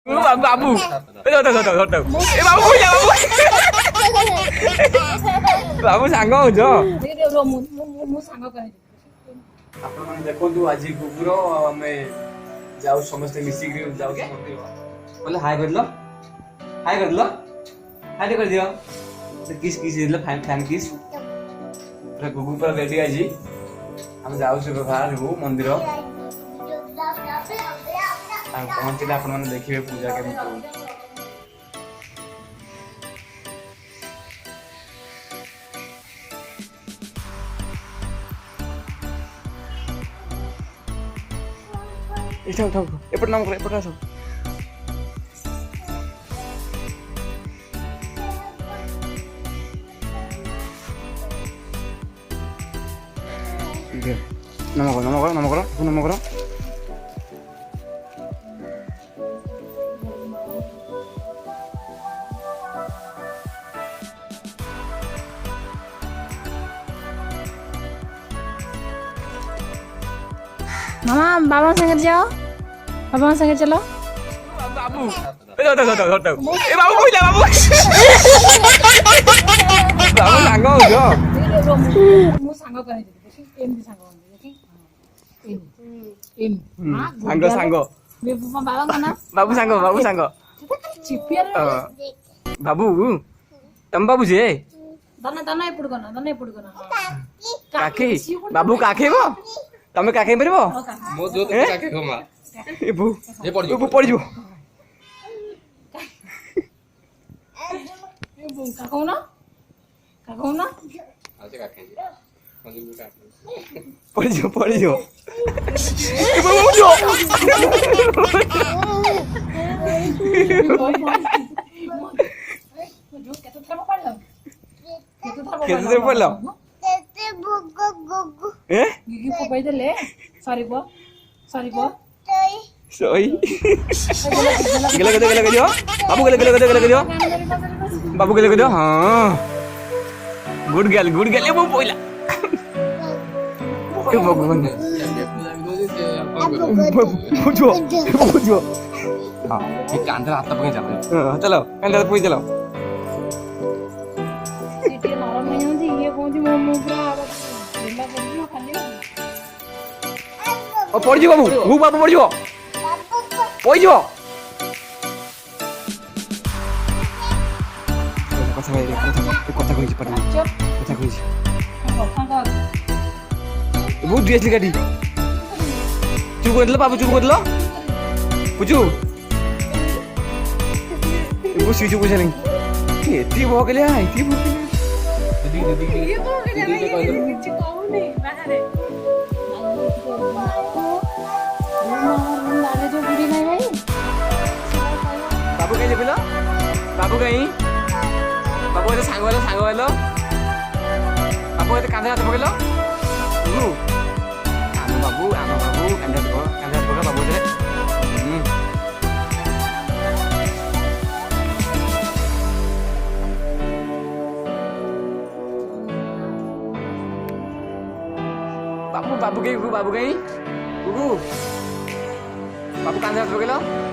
ବାବୁ ବାବୁ ଏ ବାବୁ କଇଲା ବାବୁ ବାବୁ ସାଙ୍ଗ ହଉଛ ଆପଣମାନେ ଦେଖନ୍ତୁ ଆଜି କୁକୁର ଆମେ ଯାଉ ସମସ୍ତେ ମିଶିକି ଯାଉ ବୋଲେ ହାଇ କରିଲ ହାଇ କରିଲ ହାଇ କରିଦିଅ କିସ୍ କିସ୍ ଦେଇଦେଲ ଫ୍ୟାନ୍ କିସ୍ ପୁରା କୁକୁର ପୁରା ରେଡି ଆଜି ଆମେ ଯାଉଛୁ ବାହାରକୁ ମନ୍ଦିର ପହଞ୍ଚିଲେ ଆପଣମାନେ ଦେଖିବେ ପୂଜା କେମିତି ଏପଟେ ନାମ ଏପଟେ ଆସ ନମ କର ନମ କର ନମ କର ନମ କର मामा बाबा संगे जाओ बाबा संगे चलो बाबू ए बाबू कइला बाबू बाबू साଙ୍ଗ ହଉଛ ମୁଁ ସାଙ୍ଗ କରେଇ ଦେବି ଦେଖି କେମିତି ସାଙ୍ଗ ହନ୍ତି ଦେଖି ସାଙ୍ଗ ସାଙ୍ଗ ବାବାଙ୍କ ନା ବାବୁ ସାଙ୍ଗ ବାବୁ ତମ ବାବୁ ଯେ ଦାନା ଏପଟ କନା କାଖି ବାବୁ କାଖେଇବ ତମେ କାଖେଇ ପାରିବ ମୋ ଯୋ ତ କାଖେଇବ ମା ଏ ବୁ ଏ ପଡ଼ିଯିବ କାକଉନା ଆଛା କାଖେଇ ମଜୁର କାଖେଇ ପଡ଼ିଯିବ କେତେ ପଡ଼ିଲ ଗିଗି ପକାଇ ଦେଲେ ସରିବ ସଇ ଗେଲେ ଦିଅ ବାବୁ ଗେଲେ ଦିଅ ବାବୁ ଗେଲେ ଦିଅ ହଁ ଗୁଡ ଗେଲ ଏ ବୋ ପଇଲା ଏ ଭଗବାନ ବୁଝିବ ହଁ ଏ କାନ୍ଧରେ ହାତ ପକେଇ ଚାଲ ଚାଲ କାନ୍ଧରେ ପକେଇ ଚାଲ ଟିକେ ନରମ ହେଇଯାଉଛି ଇଏ କହୁଛି ମୋ ମୁଣ୍ଡ ଖାଲି ଓ ପଡ଼ିଯିବ ବାବୁ ପଡ଼ିଯିବ କଥା କହିଛି ବହୁତ ଡ୍ରେସ୍ ଗାଡ଼ି ଚୁପ୍ କରିଦେଲ ବାବୁ ଚୁପ୍ କରିଦେଲ ବୁଝୁ ବୁଝି ପଇସା ନାହିଁ ଏତିକି ଭକିଲେ କିଛି କହୁନି ବାହାରେ ଯୋଉ ବୁଢୀ ନାହିଁ ଭାଇ ବାବୁ କାହିଁ ଦେଖିଲ ବାବୁ କାହିଁ ବାବୁ ଏତେ ସାଙ୍ଗ ହେଲ ବାବୁ ଏତେ କାନ୍ଧରେ ହାତ ପକେଇଲ ଆମ ବାବୁ କାନ୍ଧରେ ପକା ବାବୁ ଏଥିରେ ବାବୁ କାହିଁ ବାବୁ କାନ୍ଧରେ ହାତ ପକେଇଲ